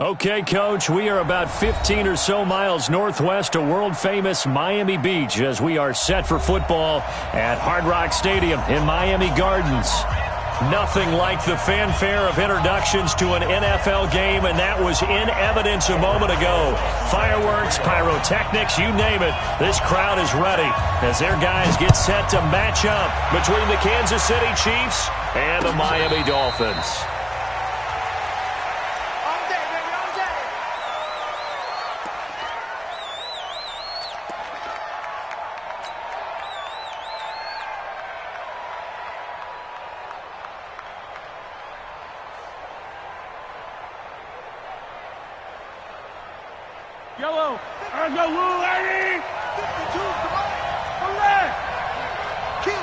Okay, Coach, we are about 15 or so miles northwest of world-famous Miami Beach as we are set for football at Hard Rock Stadium in Miami Gardens. Nothing like the fanfare of introductions to an NFL game, and that was in evidence a moment ago. Fireworks, pyrotechnics, you name it. This crowd is ready as their guys get set to match up between the Kansas City Chiefs and the Miami Dolphins. Yellow, and the blue lady. 52, come on, go red. Kill,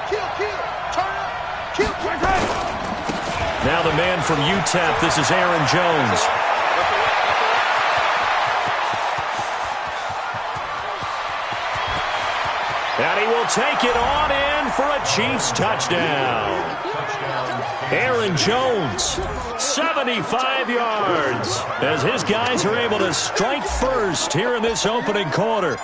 turn up, kill. Now the man from UTEP, this is Aaron Jones. And he will take it on in for a Chiefs touchdown. Aaron Jones, 75 yards, as his guys are able to strike first here in this opening quarter.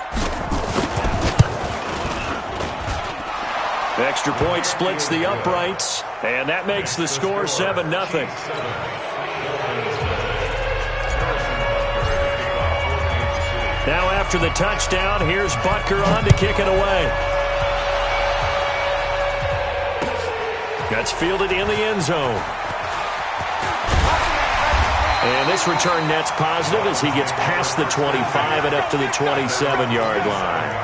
Extra point splits the uprights, and that makes the score 7-0. Now after the touchdown, here's Butker on to kick it away. That's fielded in the end zone. And this return net's positive as he gets past the 25 and up to the 27-yard line.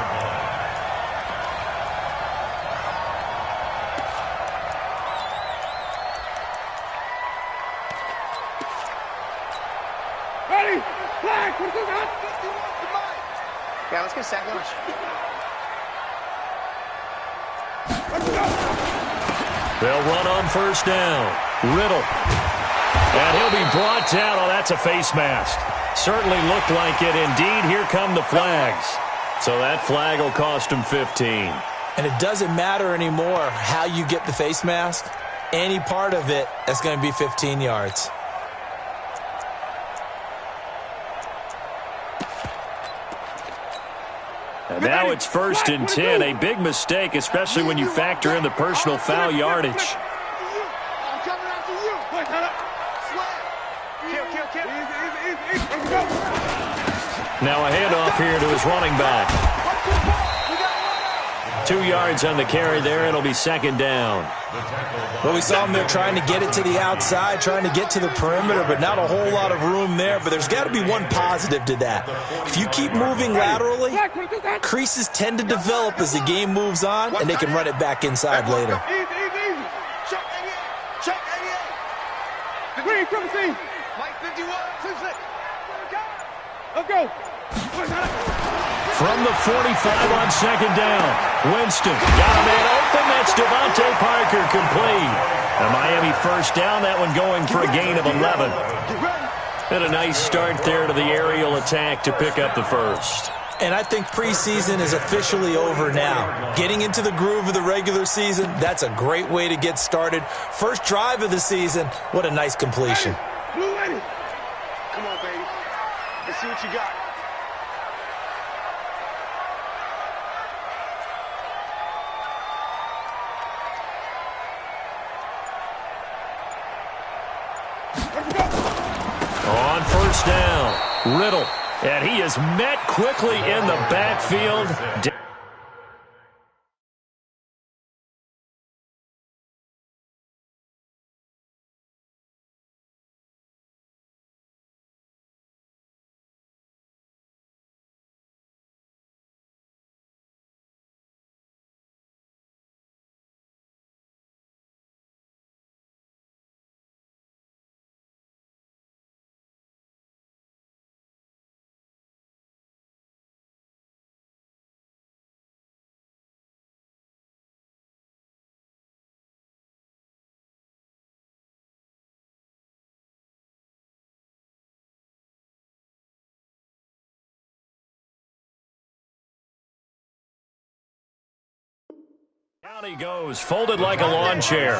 Ready, flag, yeah, let's get a sack lunch. let's go. They'll run on first down. Riddle. And he'll be brought down. Oh, that's a face mask. Certainly looked like it. Indeed, here come the flags. So that flag will cost him 15. And it doesn't matter anymore how you get the face mask. Any part of it, that's going to be 15 yards. And now it's 1st and 10. A big mistake, especially when you factor in the personal foul yardage. I'm coming after you. Now a handoff here to his running back. 2 yards on the carry there. It'll be 2nd down. Well, we saw him there trying to get it to the outside, trying to get to the perimeter, but not a whole lot of room there. But there's got to be one positive to that. If you keep moving laterally, creases tend to develop as the game moves on, and they can run it back inside later. Easy. Check 88. Green, come see. Mike 51, 26. Let's go. From the 45 on 2nd down. Winston got a man open. That's Devontae Parker complete. A Miami first down. That one going for a gain of 11. And a nice start there to the aerial attack to pick up the first. And I think preseason is officially over now. Getting into the groove of the regular season, that's a great way to get started. First drive of the season, what a nice completion. Blue lady. Come on, baby. Let's see what you got. On first down, Riddle. And he is met quickly in the backfield. Down he goes, folded like a lawn chair.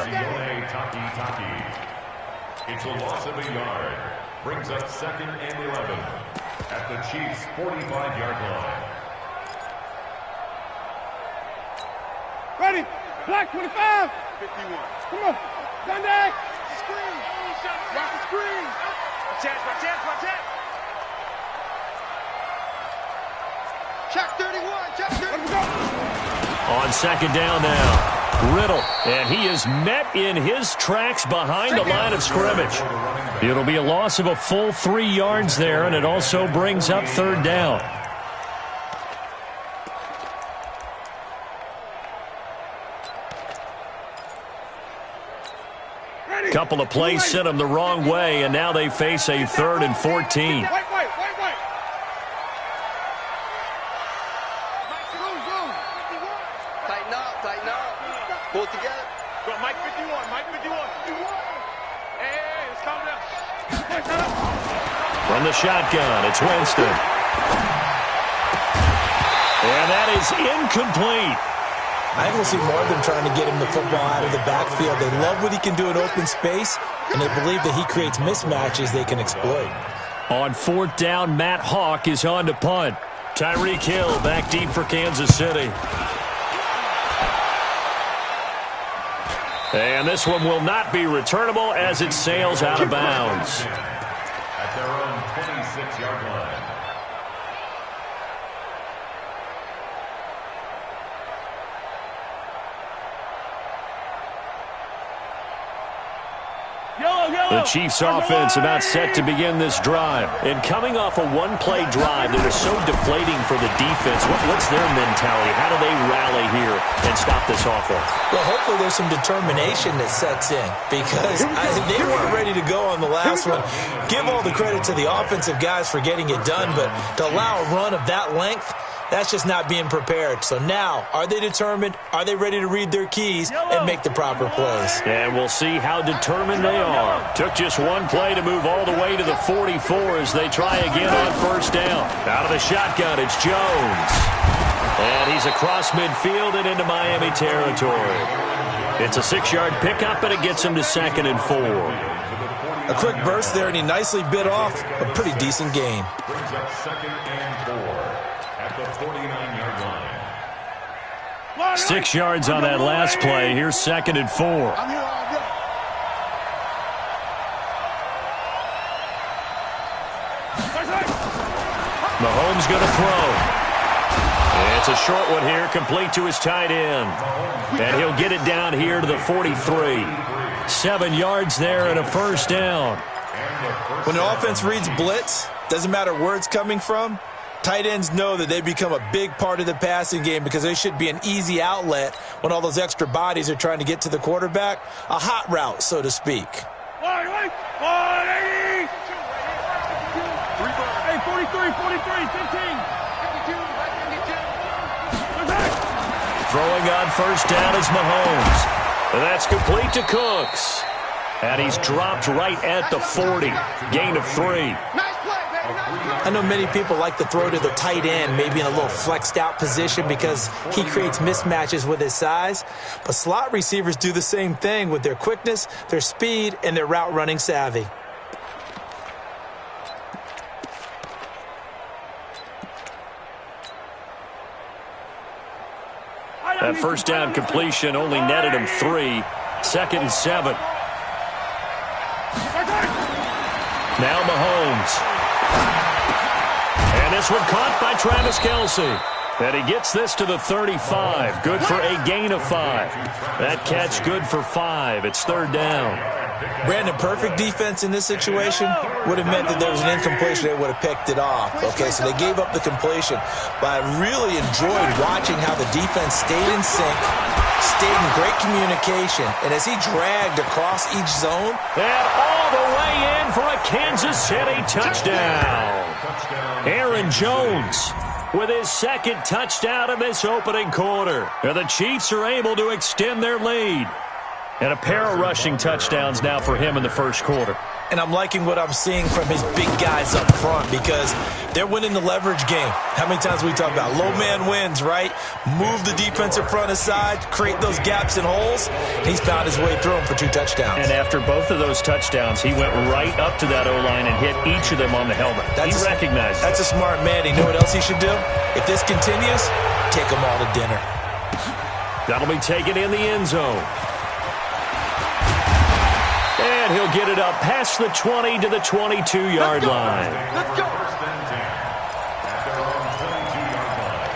It's a loss of a yard. Brings up 2nd and 11 at the Chiefs' 45-yard line. Ready? Black 25. 51. Come on. Sunday. Screen. Rock the screen. Watch out. Check 31. Check 31. On 2nd down now, Riddle, and he is met in his tracks behind the line of scrimmage. It'll be a loss of a full 3 yards there, and it also brings up 3rd down. Couple of plays sent them the wrong way, and now they face a 3rd and 14. Wait. Tighten up. Pull it together. Go, Mike 51. Hey, let's calm down. From the shotgun, it's Winston. And that is incomplete. I think we'll see more of them trying to get him the football out of the backfield. They love what he can do in open space, and they believe that he creates mismatches they can exploit. On 4th down, Matt Hawk is on to punt. Tyreek Hill back deep for Kansas City. And this one will not be returnable as it sails out of bounds. At their own 26-yard line. The Chiefs offense about set to begin this drive. And coming off a one-play drive that was so deflating for the defense, what's their mentality? How do they rally here and stop this offense? Well, hopefully there's some determination that sets in because they weren't ready to go on the last one. Give all the credit to the offensive guys for getting it done, but to allow a run of that length, that's just not being prepared. So now, are they determined? Are they ready to read their keys and make the proper plays? And we'll see how determined they are. Took just one play to move all the way to the 44 as they try again on 1st down. Out of the shotgun, it's Jones. And he's across midfield and into Miami territory. It's a 6-yard pickup, and it gets him to 2nd and 4. A quick burst there, and he nicely bit off a pretty decent gain. Brings up 2nd and 4 at the 49-yard line. 6 yards on that last play. Here's 2nd and 4. I'm here already. Mahomes going to throw. It's a short one here, complete to his tight end. And he'll get it down here to the 43. 7 yards there and a 1st down. When the offense reads blitz, doesn't matter where it's coming from, tight ends know that they become a big part of the passing game because they should be an easy outlet when all those extra bodies are trying to get to the quarterback. A hot route, so to speak. Hey, 43, 15. Throwing on 1st down is Mahomes. And that's complete to Cooks. And he's dropped right at the 40. Gain of 3. I know many people like to throw to the tight end, maybe in a little flexed out position because he creates mismatches with his size. But slot receivers do the same thing with their quickness, their speed, and their route running savvy. That 1st down completion only netted him 3. 2nd and 7. Now Mahomes. And this one caught by Travis Kelce. And he gets this to the 35. Good for a gain of 5. That catch good for 5. It's 3rd down. Brandon, perfect defense in this situation would have meant that there was an incompletion. They would have picked it off. Okay, so they gave up the completion. But I really enjoyed watching how the defense stayed in sync, stayed in great communication, and as he dragged across each zone. And all the way in for a Kansas City touchdown. Aaron Jones with his 2nd touchdown in this opening quarter. And the Chiefs are able to extend their lead. And a pair of rushing touchdowns now for him in the 1st quarter. And I'm liking what I'm seeing from his big guys up front because They're winning the leverage game. How many times we talk about low man wins, right? Move the defensive front aside, create those gaps and holes. He's found his way through them for 2 touchdowns. And after both of those touchdowns, he went right up to that O-line and hit each of them on the helmet. He recognized it. That's a smart man. You know what else he should do? If this continues, take them all to dinner. That'll be taken in the end zone. And he'll get it up past the 20 to the 22-yard line. Let's go. First and 10 at their own 22-yard line.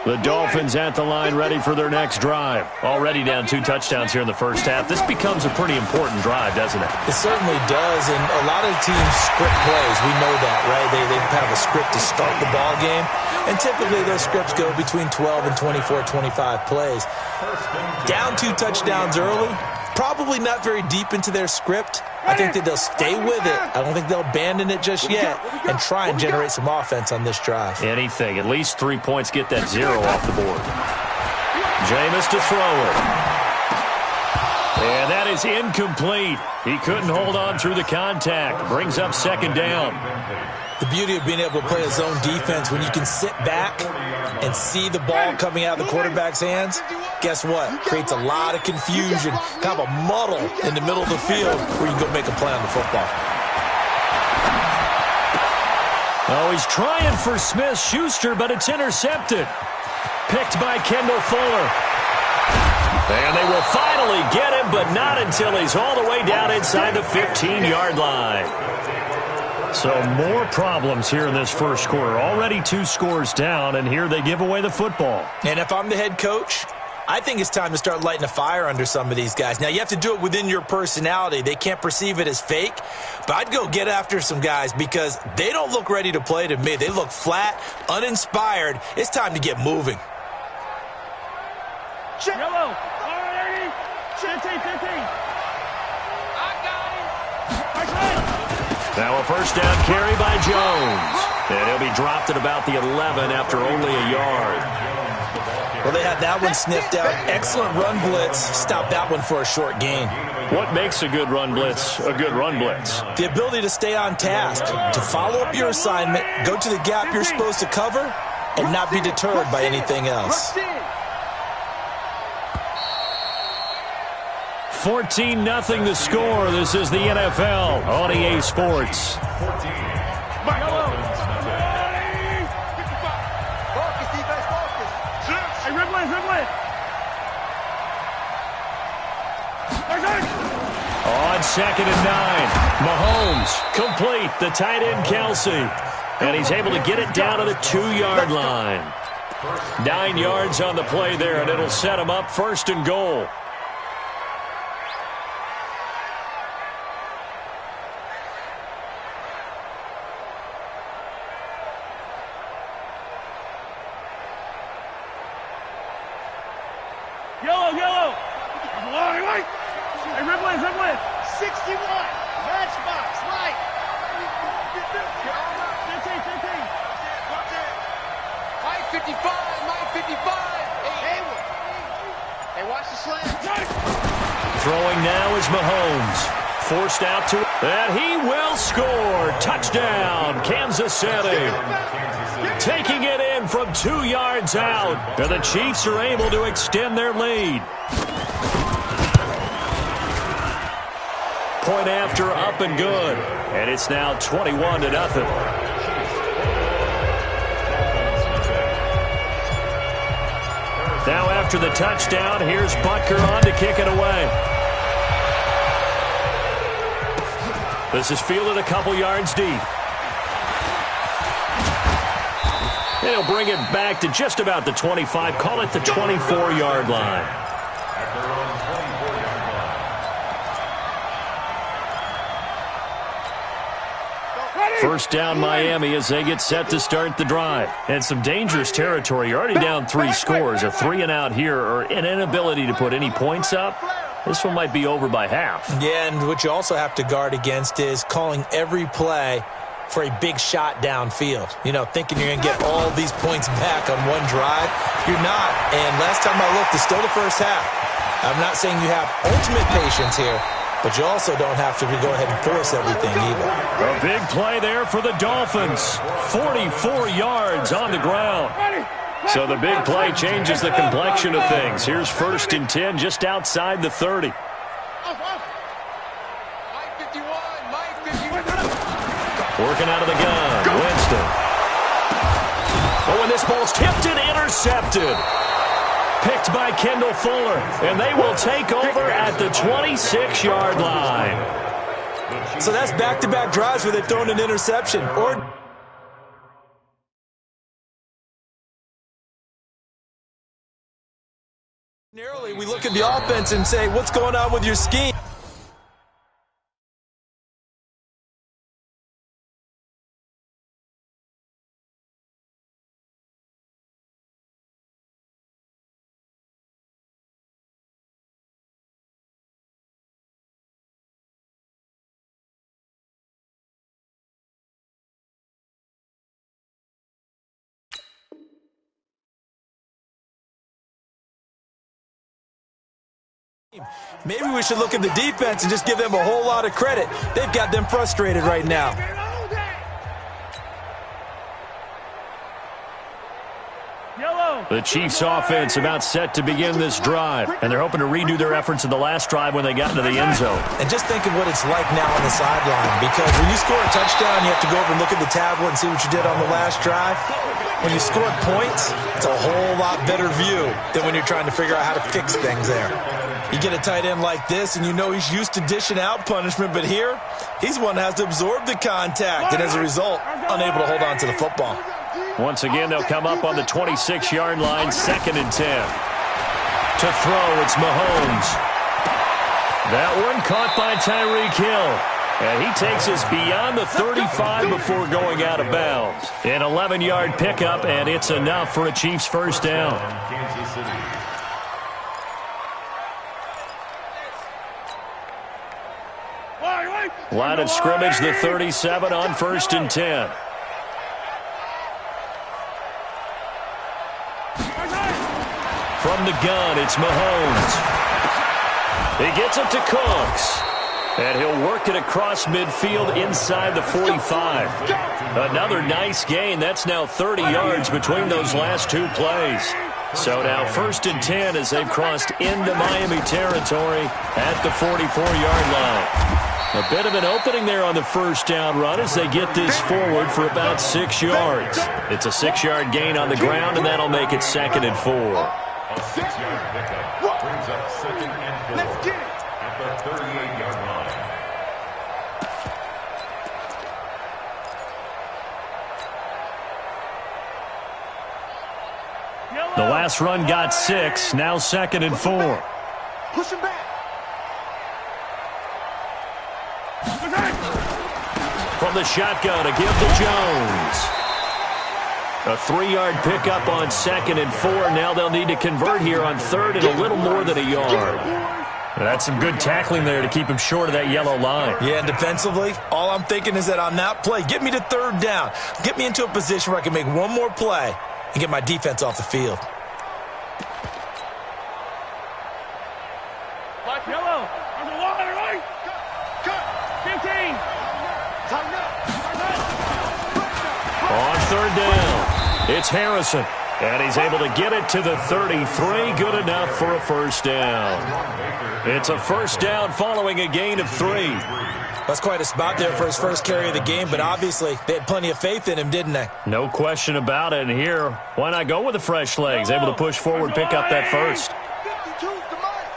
The Dolphins at the line ready for their next drive. Already down 2 touchdowns here in the first half. This becomes a pretty important drive, doesn't it? It certainly does, and a lot of teams script plays. We know that, right? They have a script to start the ball game, and typically those scripts go between 12 and 24, 25 plays. Down 2 touchdowns early, probably not very deep into their script. I think that they'll stay with it. I don't think they'll abandon it just yet and try and generate some offense on this drive. Anything. At least 3 points, get that 0 off the board. Jameis to throw it. And that is incomplete. He couldn't hold on through the contact. Brings up second down. The beauty of being able to play a zone defense, when you can sit back and see the ball coming out of the quarterback's hands, guess what? Creates a lot of confusion, kind of a muddle in the middle of the field where you can go make a play on the football. Oh, he's trying for Smith-Schuster, but it's intercepted. Picked by Kendall Fuller. And they will finally get him, but not until he's all the way down inside the 15-yard line. So more problems here in this first quarter. Already 2 scores down, and here they give away the football. And if I'm the head coach, I think it's time to start lighting a fire under some of these guys. Now, you have to do it within your personality. They can't perceive it as fake. But I'd go get after some guys because they don't look ready to play to me. They look flat, uninspired. It's time to get moving. Yellow. 15. Now a first down carry by Jones. And he'll be dropped at about the 11 after only a yard. Well, they had that one sniffed out. Excellent run blitz. Stopped that one for a short gain. What makes a good run blitz a good run blitz? The ability to stay on task, to follow up your assignment, go to the gap you're supposed to cover, and not be deterred by anything else. 14-0 the score. This is the NFL on EA Sports. On 2nd and 9, Mahomes complete, the tight end Kelsey, and he's able to get it down to the 2-yard line. 9 yards on the play there, and it'll set him up 1st and goal. Yellow. Hey, Ridley. 61. Matchbox. Light. 15. Mike 55. Hey, watch the slant. Throwing now is Mahomes. Forced out to, and he will score. Touchdown, Kansas City. Taking it in from 2 yards out. And the Chiefs are able to extend their lead. Point after, up and good. And it's now 21-0. Now after the touchdown, here's Butker on to kick it away. This is fielded a couple yards deep. He'll bring it back to just about the 25. Call it the 24-yard line. First down Miami as they get set to start the drive. And some dangerous territory. You're already down 3 scores. A 3-and-out here or an inability to put any points up. This one might be over by half. Yeah, and what you also have to guard against is calling every play for a big shot downfield. You know, thinking you're going to get all these points back on one drive. You're not. And last time I looked, it's still the first half. I'm not saying you have ultimate patience here, but you also don't have to go ahead and force everything either. A big play there for the Dolphins. 44 yards on the ground. So the big play changes the complexion of things. Here's 1st and 10 just outside the 30. Working out of the gun, Winston. Oh, and this ball's tipped and intercepted. Picked by Kendall Fuller, and they will take over at the 26-yard line. So that's back-to-back drives where they've thrown an interception. Ordinarily, we look at the offense and say, what's going on with your scheme? Maybe we should look at the defense and just give them a whole lot of credit. They've got them frustrated right now. The Chiefs offense about set to begin this drive, and they're hoping to redo their efforts in the last drive when they got into the end zone. And just think of what it's like now on the sideline, because when you score a touchdown, you have to go over and look at the tablet and see what you did on the last drive. When you scored points, it's a whole lot better view than when you're trying to figure out how to fix things there. You get a tight end like this, and you know he's used to dishing out punishment, but here, he's one that has to absorb the contact, and as a result, unable to hold on to the football. Once again, they'll come up on the 26-yard line, 2nd and 10. To throw, it's Mahomes. That one caught by Tyreek Hill. And he takes us beyond the 35 before going out of bounds. An 11-yard pickup, and it's enough for a Chiefs first down. Line of scrimmage, the 37 on 1st and 10. From the gun, it's Mahomes. He gets it to Cooks. And he'll work it across midfield inside the 45. Another nice gain. That's now 30 yards between those last two plays. So now 1st and 10 as they've crossed into Miami territory at the 44-yard line. A bit of an opening there on the first down run as they get this forward for about 6 yards. It's a 6-yard gain on the ground, and that'll make it 2nd and 4. A 6-yard pickup brings up 2nd and 4 Let's get it. at the 38-yard line. The last run got 6, now 2nd and 4. Push him back. From the shotgun to give to Jones. A 3-yard pickup on 2nd and 4. Now they'll need to convert here on 3rd and a little more than a yard. That's some good tackling there to keep him short of that yellow line. Yeah, and defensively, all I'm thinking is that on that play, get me to 3rd down. Get me into a position where I can make one more play and get my defense off the field. Yellow. On the wall, right? Cut. 15. Tighten up. On 3rd down, it's Harrison. And he's able to get it to the 33. Good enough for a first down. It's a first down following a gain of 3. That's quite a spot there for his first carry of the game, but obviously they had plenty of faith in him, didn't they? No question about it. And here, why not go with the fresh legs? Able to push forward, pick up that first. 52 to Mike.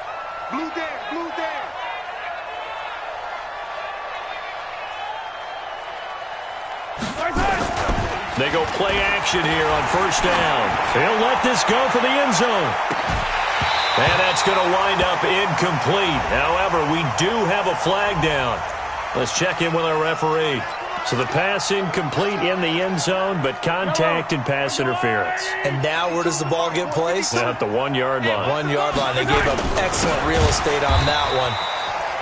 Blue down, blue down. They go play action here on first down. He'll let this go for the end zone. And that's going to wind up incomplete. However, we do have a flag down. Let's check in with our referee. So the pass incomplete in the end zone, but contact and pass interference. And now where does the ball get placed? At the 1-yard line. 1-yard line. They gave up excellent real estate on that one.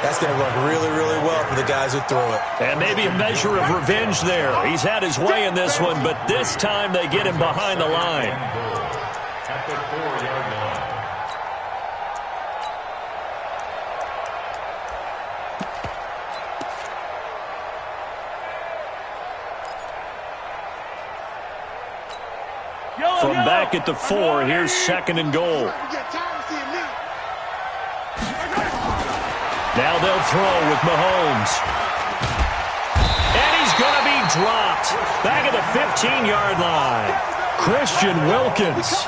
That's going to work really, really well for the guys who threw it. And maybe a measure of revenge there. He's had his way in this one, but this time they get him behind the line. At the 4-yard line. From back at the 4, here's 2nd and goal. Now they'll throw with Mahomes. And he's going to be dropped. Back at the 15-yard line. Christian Wilkins.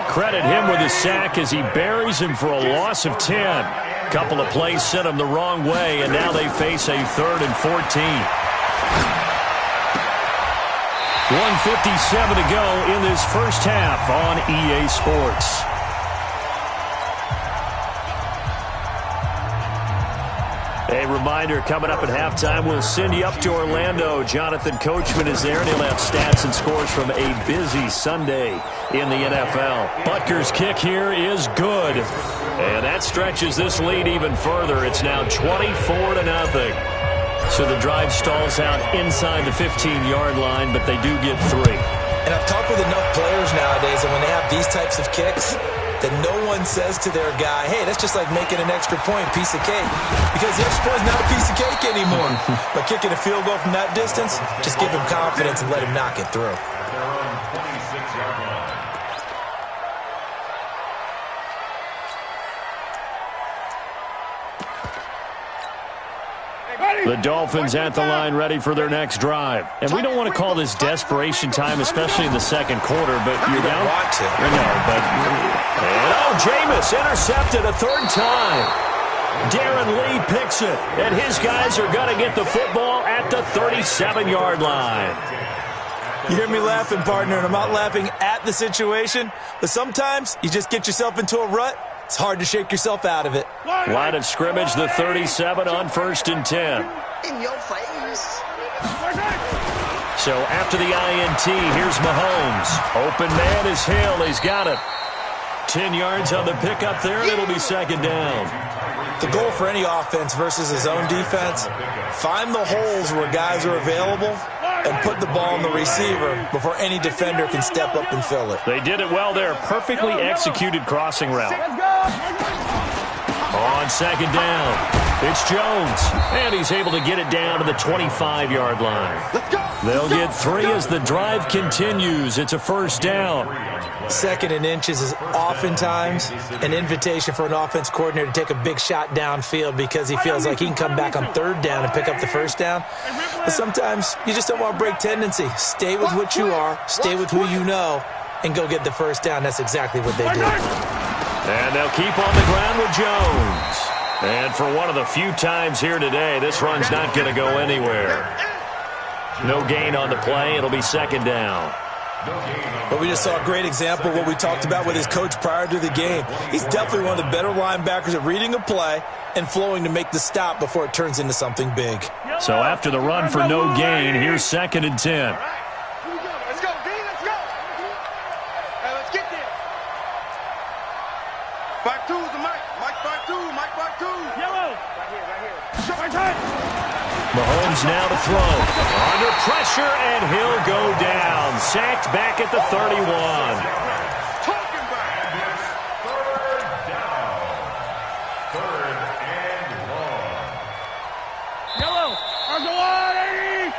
Credit him with a sack as he buries him for a loss of 10. Couple of plays sent him the wrong way, and now they face a 3rd and 14. 1:57 to go in this first half on EA Sports. A reminder, coming up at halftime, we'll send you up to Orlando. Jonathan Coachman is there, and he'll have stats and scores from a busy Sunday in the NFL. Butker's kick here is good. And that stretches this lead even further. It's now 24-0. So the drive stalls out inside the 15-yard line, but they do get 3. And I've talked with enough players nowadays that when they have these types of kicks, that no one says to their guy, hey, that's just like making an extra point, piece of cake. Because the extra point is not a piece of cake anymore. But kicking a field goal from that distance, just give him confidence and let him knock it through. The Dolphins at the line ready for their next drive. And we don't want to call this desperation time, especially in the second quarter, but you're down. Want to. I know, but... And, Jameis intercepted a 3rd time. Darren Lee picks it, and his guys are going to get the football at the 37-yard line. You hear me laughing, partner, and I'm not laughing at the situation, but sometimes you just get yourself into a rut. It's hard to shake yourself out of it. Line of scrimmage, the 37 on 1st and 10. In your face. So after the INT, here's Mahomes. Open man is Hill. He's got it. 10 yards on the pickup there, and it'll be 2nd down. The goal for any offense versus his own defense, find the holes where guys are available and put the ball on the receiver before any defender can step up and fill it. They did it well there. Perfectly executed crossing route. On 2nd down, it's Jones. And he's able to get it down to the 25-yard line. They'll get 3 as the drive continues. It's a 1st down. 2nd and inches is oftentimes an invitation for an offense coordinator to take a big shot downfield because he feels like he can come back on 3rd down and pick up the 1st down. But sometimes you just don't want to break tendency. Stay with what you are, stay with who you know, and go get the 1st down. That's exactly what they did. And they'll keep on the ground with Jones. And for one of the few times here today, this run's not going to go anywhere. No gain on the play. It'll be 2nd down. But we just saw a great example of what we talked about with his coach prior to the game. He's definitely one of the better linebackers at reading a play and flowing to make the stop before it turns into something big. So after the run for no gain, here's 2nd and 10. Let's go, D, let's go. Hey, let's get there. 5-2's the mic. Mike 5-2, Mike 5-2. Yellow. Right here. Mahomes now to throw. Under pressure, and he'll go down. Sacked back at the 31. Talking about. 3rd down. 3rd and long. Yellow. On the line.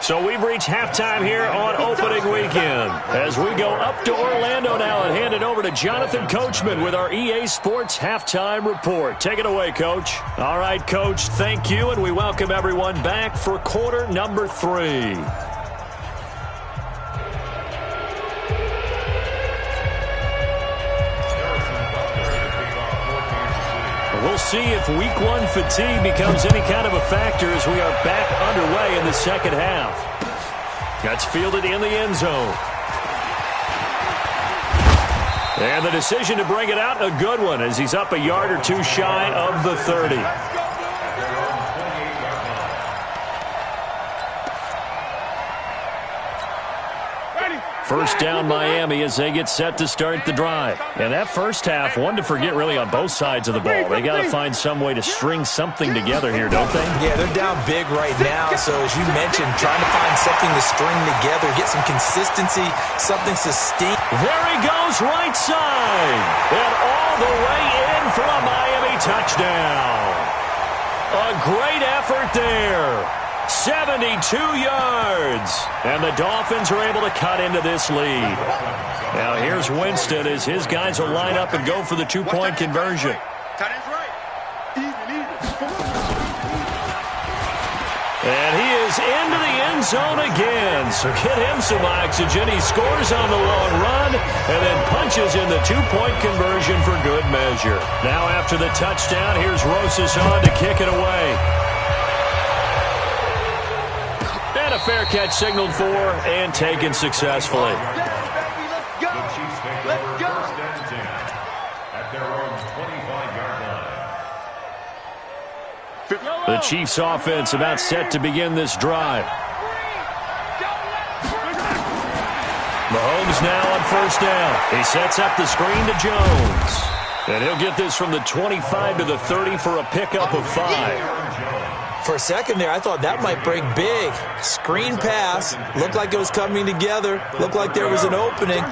So we've reached halftime here on opening weekend. As we go up to Orlando now and hand it over to Jonathan Coachman with our EA Sports Halftime Report. Take it away, Coach. All right, Coach, thank you, and we welcome everyone back for quarter number 3. We'll see if week 1 fatigue becomes any kind of a factor as we are back underway in the second half. That's fielded in the end zone. And the decision to bring it out, a good one, as he's up a yard or 2 shy of the 30. First down Miami as they get set to start the drive. And that first half, one to forget really on both sides of the ball. They got to find some way to string something together here, don't they? Yeah, they're down big right now. So as you mentioned, trying to find something to string together, get some consistency, something sustained. There he goes, right side. And all the way in for a Miami touchdown. A great effort there. 72 yards. And the Dolphins are able to cut into this lead. Now here's Winston as his guys will line up and go for the two-point conversion. And he is into the end zone again. So get him some oxygen. He scores on the long run and then punches in the two-point conversion for good measure. Now after the touchdown, here's Rosas on to kick it away. And a fair catch signaled for and taken successfully. The Chiefs take over first and 10 at their own 25-yard line. The Chiefs offense about set to begin this drive. Mahomes now on first down. He sets up the screen to Jones. And he'll get this from the 25 to the 30 for a pickup of 5. For a second there, I thought that might break big. Screen pass. Looked like it was coming together. Looked like there was an opening.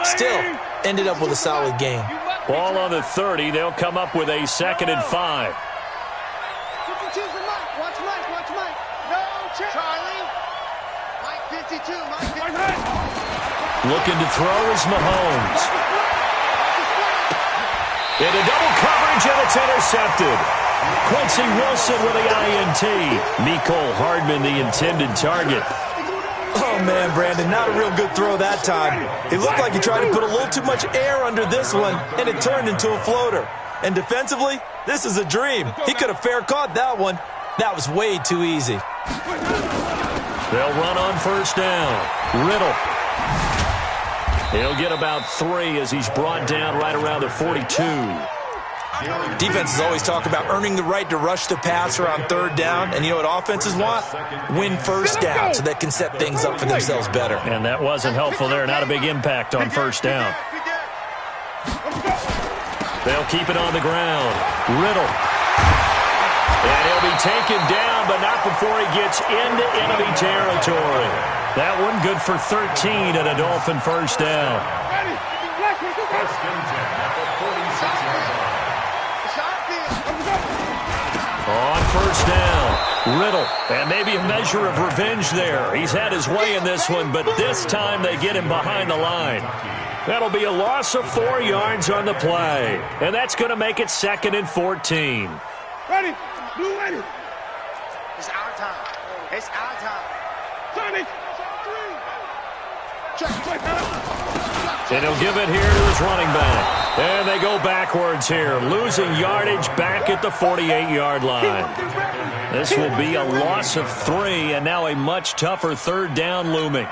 Still, ended up with a solid gain. Ball on the 30. They'll come up with a 2nd and 5. Watch Mike. No, Charlie. Mike 52. Looking to throw is Mahomes. Into double coverage, and it's intercepted. Quincy Wilson with the INT. Mecole Hardman, the intended target. Oh, man, Brandon, not a real good throw that time. It looked like he tried to put a little too much air under this one, and it turned into a floater. And defensively, this is a dream. He could have fair caught that one. That was way too easy. They'll run on first down. Riddle. He'll get about 3 as he's brought down right around the 42. Defenses always talk about earning the right to rush the passer on third down. And you know what offenses want? Win first down so they can set things up for themselves better. And that wasn't helpful there. Not a big impact on first down. They'll keep it on the ground. Riddle. And he'll be taken down, but not before he gets into enemy territory. That one good for 13 at a Dolphin first down. First and 10 at the 46-yard line. On first down, Riddle. And maybe a measure of revenge there. He's had his way in this one, but this time they get him behind the line. That'll be a loss of 4 yards on the play. And that's going to make it 2nd and 14. Ready. Blue ready. It's our time. It's our time. Sonic. And he'll give it here to his running back. And they go backwards here, losing yardage back at the 48-yard line. This will be a loss of 3, and now a much tougher third down looming.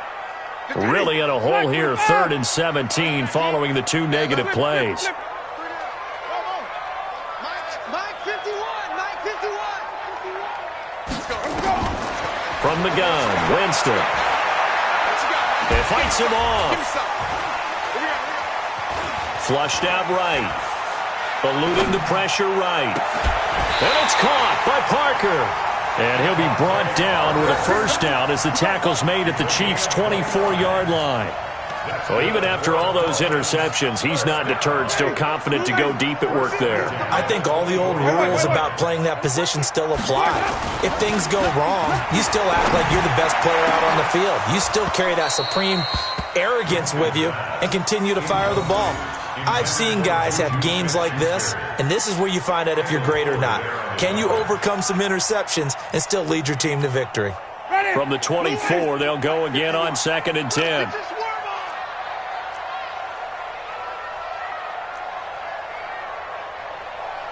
Really in a hole here, 3rd and 17, following the 2 negative plays. From the gun, Winston. It fights him off. Flushed out right. Eluding the pressure right. And it's caught by Parker. And he'll be brought down with a first down as the tackle's made at the Chiefs' 24-yard line. So even after all those interceptions, he's not deterred, still confident to go deep at work there. I think all the old rules about playing that position still apply. If things go wrong, you still act like you're the best player out on the field. You still carry that supreme arrogance with you and continue to fire the ball. I've seen guys have games like this, and this is where you find out if you're great or not. Can you overcome some interceptions and still lead your team to victory? From the 24, they'll go again on 2nd and 10.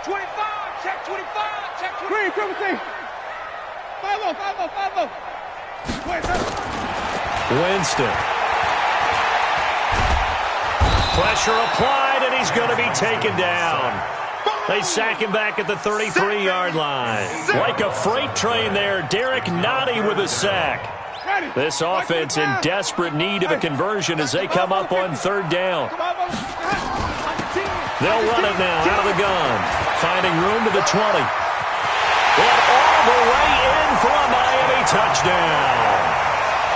25, check 25, check 25. Green, come see. 5-0. Winston. Pressure applied, and he's going to be taken down. They sack him back at the 33-yard line. Like a freight train there, Derek Nottie with a sack. This offense in desperate need of a conversion as they come up on 3rd down. They'll run it now out of the gun. Finding room to the 20. And all the way in for a Miami touchdown.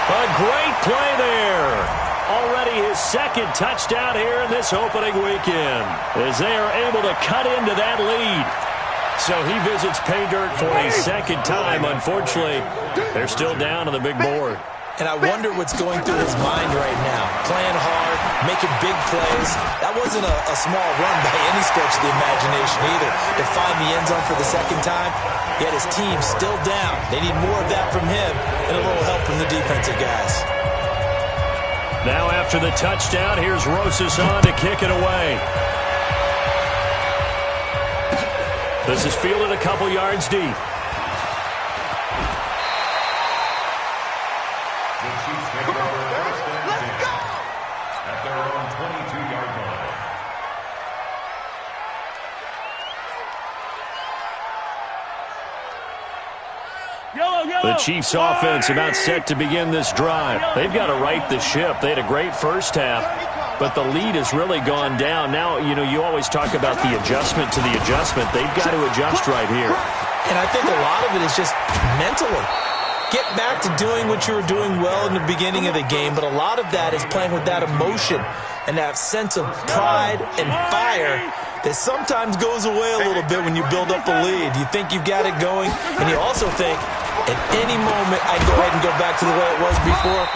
A great play there. Already his 2nd touchdown here in this opening weekend as they are able to cut into that lead. So he visits pay dirt for a second time. Unfortunately, they're still down on the big board. And I wonder what's going through his mind right now. Playing hard, making big plays. That wasn't a small run by any stretch of the imagination either. To find the end zone for the second time, yet his team still down. They need more of that from him and a little help from the defensive guys. Now after the touchdown, here's Rosas on to kick it away. This is fielded a couple yards deep. The Chiefs offense about set to begin this drive. They've got to right the ship. They had a great first half, but the lead has really gone down. Now, you always talk about the adjustment to the adjustment. They've got to adjust right here. And I think a lot of it is just mentally. Get back to doing what you were doing well in the beginning of the game, but a lot of that is playing with that emotion and that sense of pride and fire that sometimes goes away a little bit when you build up a lead. You think you've got it going, and you also think, at any moment, I go ahead and go back to the way it was before.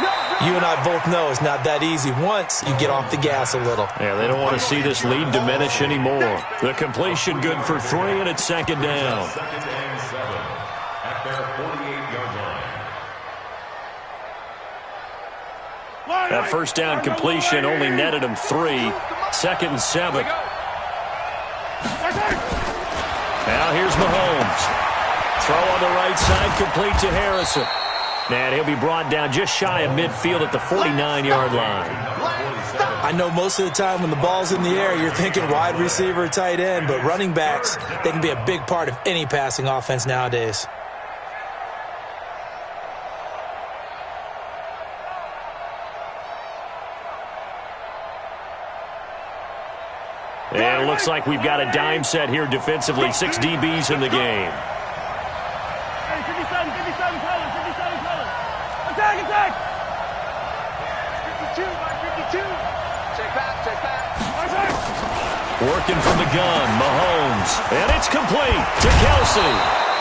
You and I both know it's not that easy once you get off the gas a little. Yeah, they don't want to see this lead diminish anymore. The completion good for 3, and it's second down. Second and 7 at their 48-yard line. That first down completion only netted them 3. Second and 7. Now here's Mahomes. Throw on the right side, complete to Harrison. And he'll be brought down just shy of midfield at the 49-yard line. I know most of the time when the ball's in the air, you're thinking wide receiver or tight end, but running backs, they can be a big part of any passing offense nowadays. And it looks like we've got a dime set here defensively. 6 DBs in the game. Attack! 52 by 52. Check back. Working from the gun, Mahomes. And it's complete to Kelsey.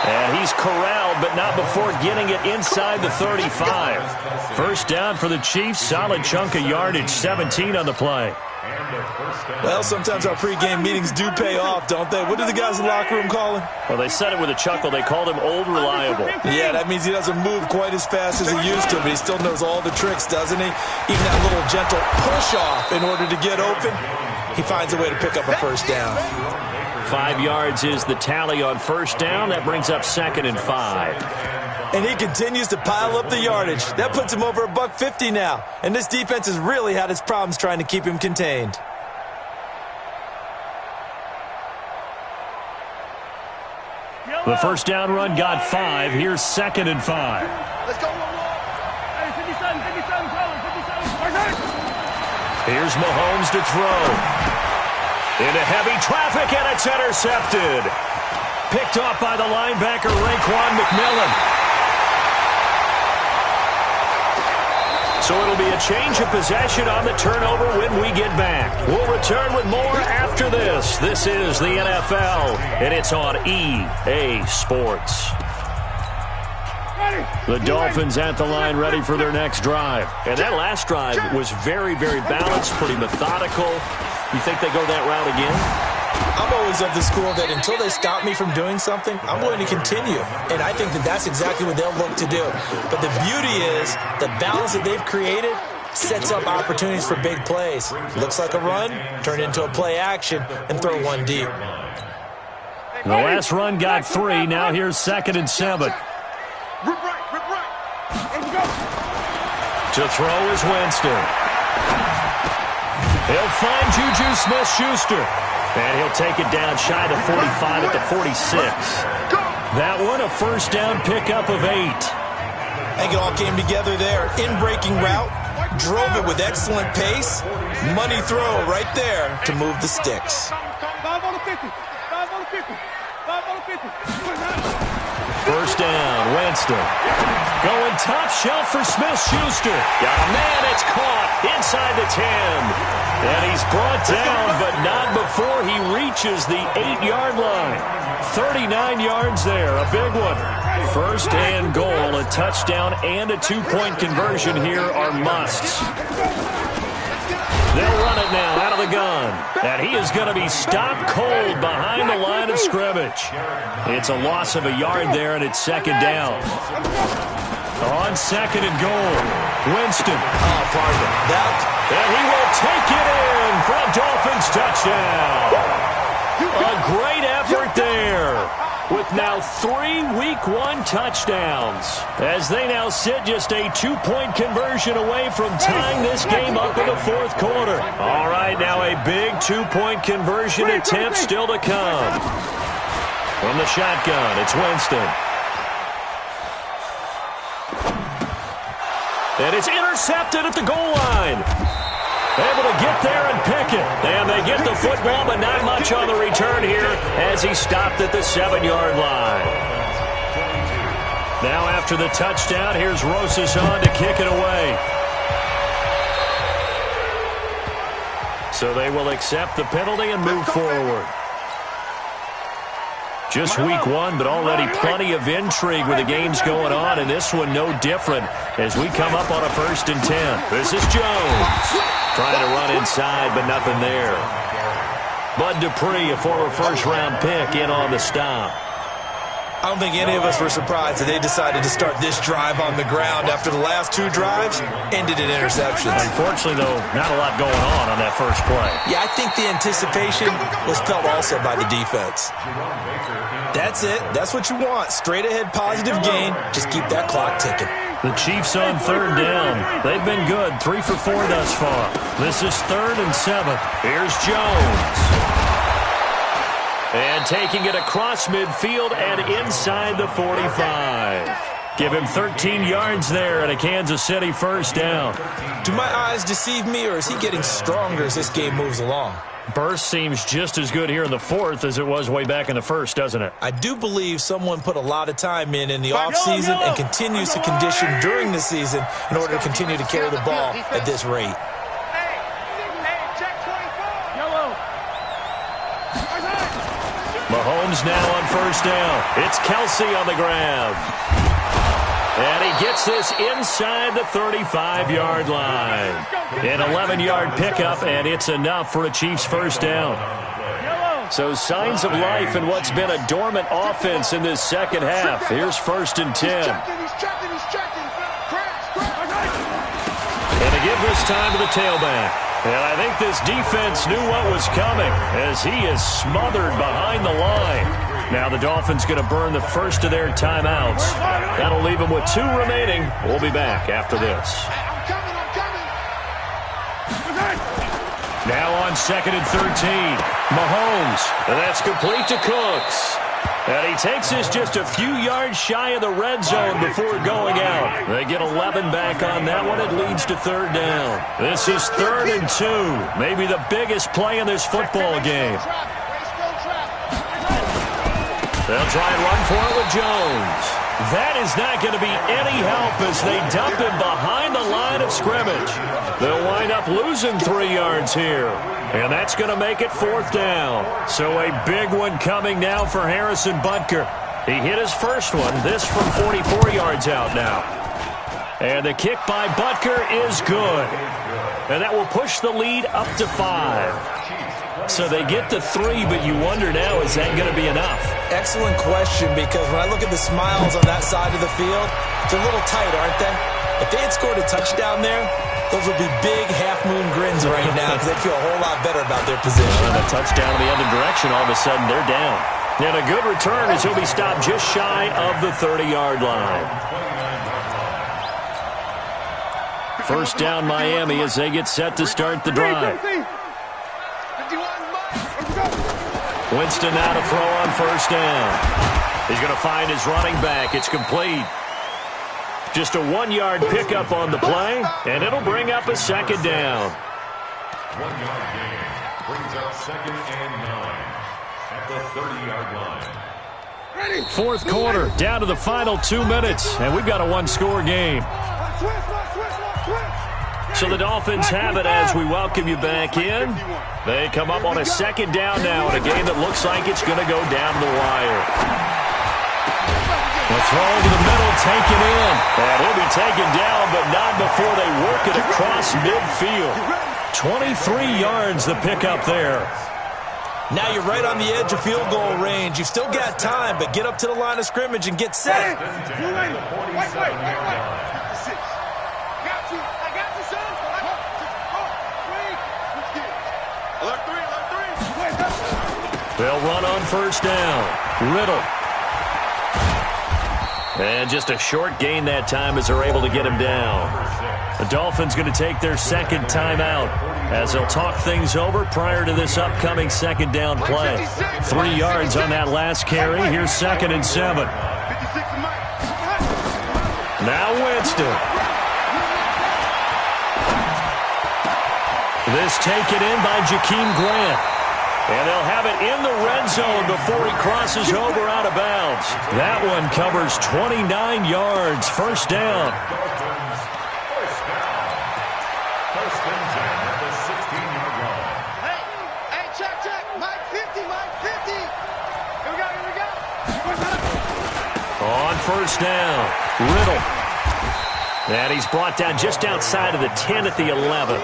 And he's corralled, but not before getting it inside the 35. First down for the Chiefs. Solid chunk of yardage, 17 on the play. Well, sometimes our pregame meetings do pay off, don't they? What do the guys in the locker room call him? Well, they said it with a chuckle. They called him Old Reliable. Yeah, that means he doesn't move quite as fast as he used to, but he still knows all the tricks, doesn't he? Even that little gentle push-off in order to get open, he finds a way to pick up a first down. 5 yards is the tally on first down. That brings up second and 5. And he continues to pile up the yardage. That puts him over $150 now. And this defense has really had its problems trying to keep him contained. The first down run got 5. Here's second and 5. Let's go. Hey, 57. Here's Mahomes to throw. Into heavy traffic, and it's intercepted. Picked off by the linebacker, Raekwon McMillan. So it'll be a change of possession on the turnover when we get back. We'll return with more after this. This is the NFL, and it's on EA Sports. The Dolphins at the line ready for their next drive. And that last drive was very, very balanced, pretty methodical. You think they go that route again? I'm always of the school that until they stop me from doing something, I'm going to continue. And I think that that's exactly what they'll look to do. But the beauty is the balance that they've created sets up opportunities for big plays. Looks like a run, turn into a play action, and throw one deep. The last run got 3. Now here's second and 7. Rip right. Let's go. To throw is Winston. He'll find Juju Smith-Schuster. And he'll take it down shy of 45 at the 46. That one a first down pickup of 8. I think it all came together there. In-breaking route, drove it with excellent pace. Money throw right there to move the sticks. 5 on the 50. First down, Winston. Going top shelf for Smith-Schuster. Got a man, it's caught inside the 10. And he's brought down, but not before he reaches the 8-yard line. 39 yards there, a big one. First and goal, a touchdown and a 2-point conversion here are musts. They'll run it now out of the gun. And he is going to be stopped cold behind the line of scrimmage. It's a loss of a yard there, and it's second down. On second and goal, Winston. Oh, pardon. And he will take it in for a Dolphins touchdown. A great effort there with now 3 Week 1 touchdowns as they now sit just a 2-point conversion away from tying this game up in the fourth quarter. All right, now a big 2-point conversion attempt still to come. From the shotgun, it's Winston. And it's intercepted at the goal line. Able to get there and pick it. And they get the football, but not much on the return here as he stopped at the 7-yard line. Now after the touchdown, here's Rosas on to kick it away. So they will accept the penalty and move forward. Just week 1, but already plenty of intrigue with the games going on, and this one no different as we come up on a 1st and 10. This is Jones. Trying to run inside, but nothing there. Bud Dupree, a former first-round pick, in on the stop. I don't think any of us were surprised that they decided to start this drive on the ground after the last 2 drives ended in interceptions. Unfortunately, though, not a lot going on that first play. Yeah, I think the anticipation was felt also by the defense. That's it. That's what you want. Straight ahead positive gain. Just keep that clock ticking. The Chiefs on 3rd down. They've been good. 3 for 4 thus far. This is 3rd and 7. Here's Jones. And taking it across midfield and inside the 45. Give him 13 yards there and a Kansas City first down. Do my eyes deceive me, or is he getting stronger as this game moves along? Burst seems just as good here in the 4th as it was way back in the 1st, doesn't it? I do believe someone put a lot of time in the offseason and continues to condition during the season in order to continue to carry the ball at this rate. Mahomes now on first down. It's Kelsey on the grab. And he gets this inside the 35-yard line. An 11-yard pickup, and it's enough for a Chiefs first down. So signs of life in what's been a dormant offense in this second half. Here's 1st and 10. And to give this time to the tailback. And I think this defense knew what was coming as he is smothered behind the line. Now the Dolphins going to burn the first of their timeouts. That'll leave them with 2 remaining. We'll be back after this. Now on 2nd and 13. Mahomes. And that's complete to Cooks. And he takes this just a few yards shy of the red zone before going out. They get 11 back on that one. It leads to 3rd down. This is 3rd and 2. Maybe the biggest play in this football game. They'll try and run for it with Jones. That is not going to be any help as they dump him behind the line of scrimmage. They'll wind up losing 3 yards here. And that's going to make it 4th down. So a big one coming now for Harrison Butker. He hit his first one, this from 44 yards out now. And the kick by Butker is good. And that will push the lead up to 5. So they get to 3, but you wonder now, is that going to be enough? Excellent question, because when I look at the smiles on that side of the field, they're a little tight, aren't they? If they had scored a touchdown there, those would be big half-moon grins right now because they'd feel a whole lot better about their position. And a touchdown in the other direction, all of a sudden they're down. And a good return as he'll be stopped just shy of the 30-yard line. First down Miami as they get set to start the drive. Winston now to throw on first down. He's going to find his running back. It's complete. Just a 1-yard pickup on the play, and it'll bring up a 2nd down. 1-yard gain brings up 2nd and 9 at the 30-yard line. 4th quarter, down to the final 2 minutes, and we've got a 1-score game. So the Dolphins have it as we welcome you back in. They come up on a second down now in a game that looks like it's going to go down to the wire. The throw to the middle, taken in. And he'll be taken down, but not before they work it across midfield. 23 yards the pickup there. Now you're right on the edge of field goal range. You've still got time, but get up to the line of scrimmage and get set. They'll run on first down. Riddle. And just a short gain that time as they're able to get him down. The Dolphins going to take their second timeout as they'll talk things over prior to this upcoming second down play. 3 yards on that last carry. Here's 2nd and 7. Now Winston. This taken in by Jakeem Grant. And they'll have it in the red zone before he crosses over out of bounds. That one covers 29 yards. First down. First and 10 at the 16-yard line. Hey, check. Mike 50. Here we go. On first down, Riddle. And he's brought down just outside of the 10 at the 11.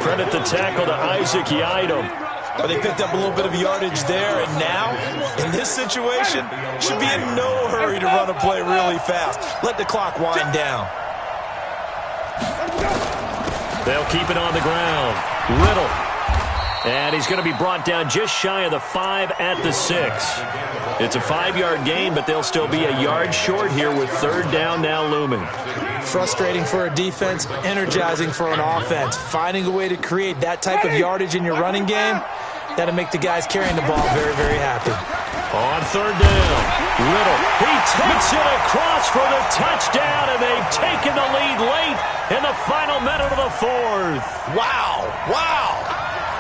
Credit the tackle to Isaac Yiadom. But they picked up a little bit of yardage there, and now, in this situation, should be in no hurry to run a play really fast. Let the clock wind down. They'll keep it on the ground. Riddle. And he's going to be brought down just shy of the 5 at the 6. It's a 5-yard gain, but they'll still be a yard short here with third down now looming. Frustrating for a defense, energizing for an offense. Finding a way to create that type of yardage in your running game, that'll make the guys carrying the ball very, very happy. On third down, Riddle. He takes it across for the touchdown, and they've taken the lead late in the final minute of the fourth. Wow.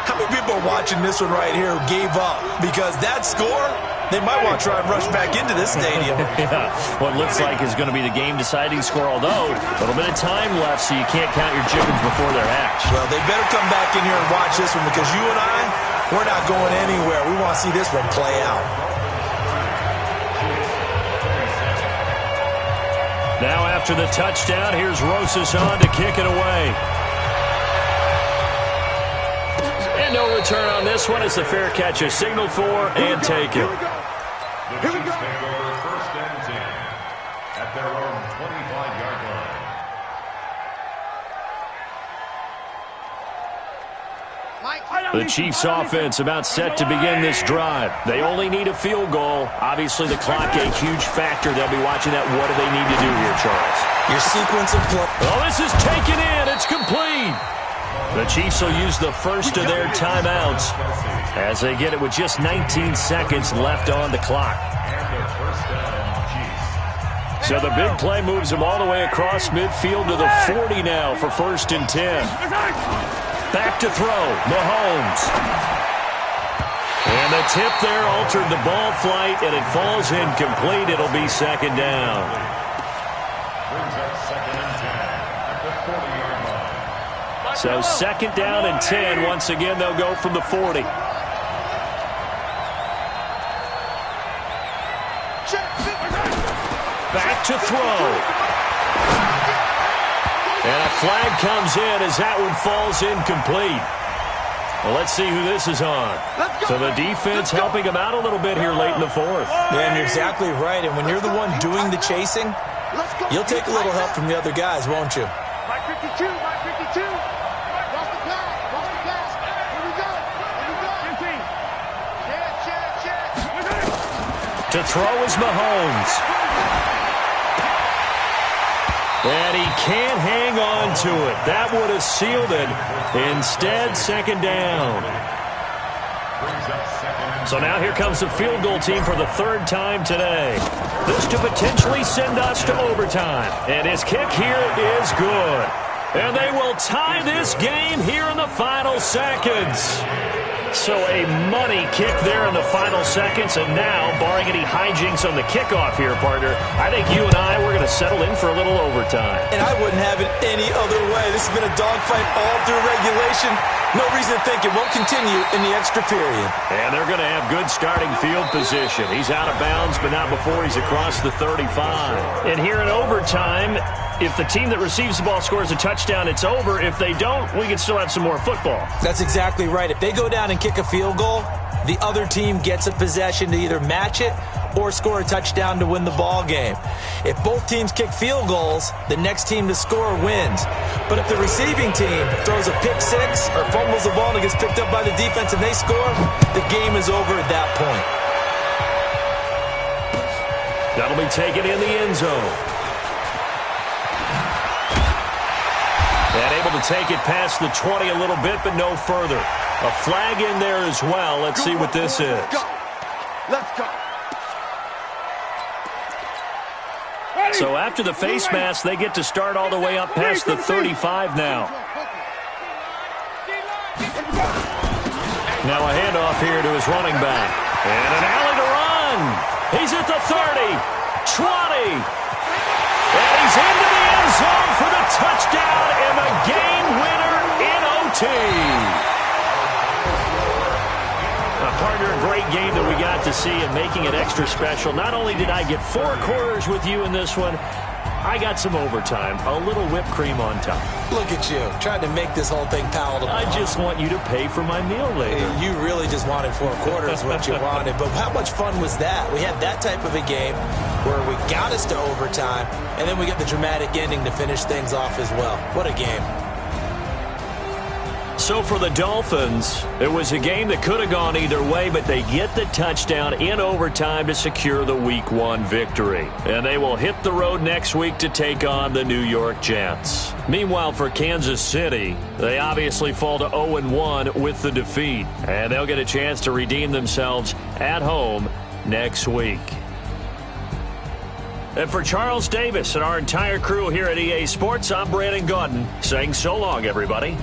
How many people are watching this one right here who gave up? Because that score, they might want to try and rush back into this stadium. Yeah, what looks like is going to be the game-deciding score, although a little bit of time left, so you can't count your chickens before they're hatched. Well, they better come back in here and watch this one, because you and I, we're not going anywhere. We want to see this one play out. Now after the touchdown, here's Rosas on to kick it away. And no return on this one. It's a fair catch, a signal for, and take it. The Chiefs take over first and 10 at their own 25-yard line. The Chiefs offense about set to begin this drive. They only need a field goal. Obviously, the clock a huge factor. They'll be watching that. What do they need to do here, Charles? Your sequence of play. Oh, this is taken in. It's complete. The Chiefs will use the first of their timeouts as they get it with just 19 seconds left on the clock. So the big play moves them all the way across midfield to the 40 now for first and 10. Back to throw, Mahomes. And the tip there altered the ball flight, and it falls incomplete. It'll be second down. Brings up second and 10 at the 40-yard line. So second down and 10. Once again, they'll go from the 40. Back to throw. And a flag comes in as that one falls incomplete. Well, let's see who this is on. So the defense helping him out a little bit here late in the fourth. Yeah, and you're exactly right. And when you're the one doing the chasing, you'll take a little help from the other guys, won't you? Mike 52. Lost the pass. Here we go. Check. To throw is Mahomes. And he can't hang on to it. That would have sealed it. Instead, second down. So now here comes the field goal team for the third time today. This to potentially send us to overtime. And his kick here is good. And they will tie this this game here in the final seconds. So a money kick there in the final seconds, and now, barring any hijinks on the kickoff here, partner, I think you and I, we're going to settle in for a little overtime. And I wouldn't have it any other way. This has been a dogfight all through regulation. No reason to think it won't continue in the extra period. And they're going to have good starting field position. He's out of bounds, but not before he's across the 35. And here in overtime, if the team that receives the ball scores a touchdown, it's over. If they don't, we can still have some more football. That's exactly right. If they go down and kick a field goal, the other team gets a possession to either match it or score a touchdown to win the ball game. If both teams kick field goals, the next team to score wins. But if the receiving team throws a pick six or fumbles the ball and it gets picked up by the defense and they score, the game is over at that point. That'll be taken in the end zone. And able to take it past the 20 a little bit, but no further. A flag in there as well. Let's see what this is. Let's go. So after the face mask, they get to start all the way up past the 35 now. Now a handoff here to his running back. And an alley to run. He's at the 30, 20. And he's into the end zone for the touchdown and the game winner in OT. Partner, a great game that we got to see and making it extra special. Not only did I get 4 quarters with you in this one, I got some overtime, a little whipped cream on top. Look at you, trying to make this whole thing palatable. I just want you to pay for my meal later. You really just wanted 4 quarters, what you wanted. But how much fun was that? We had that type of a game where we got us to overtime, and then we got the dramatic ending to finish things off as well. What a game. So for the Dolphins, it was a game that could have gone either way, but they get the touchdown in overtime to secure the Week 1 victory. And they will hit the road next week to take on the New York Jets. Meanwhile, for Kansas City, they obviously fall to 0-1 with the defeat. And they'll get a chance to redeem themselves at home next week. And for Charles Davis and our entire crew here at EA Sports, I'm Brandon Gaudin saying so long, everybody.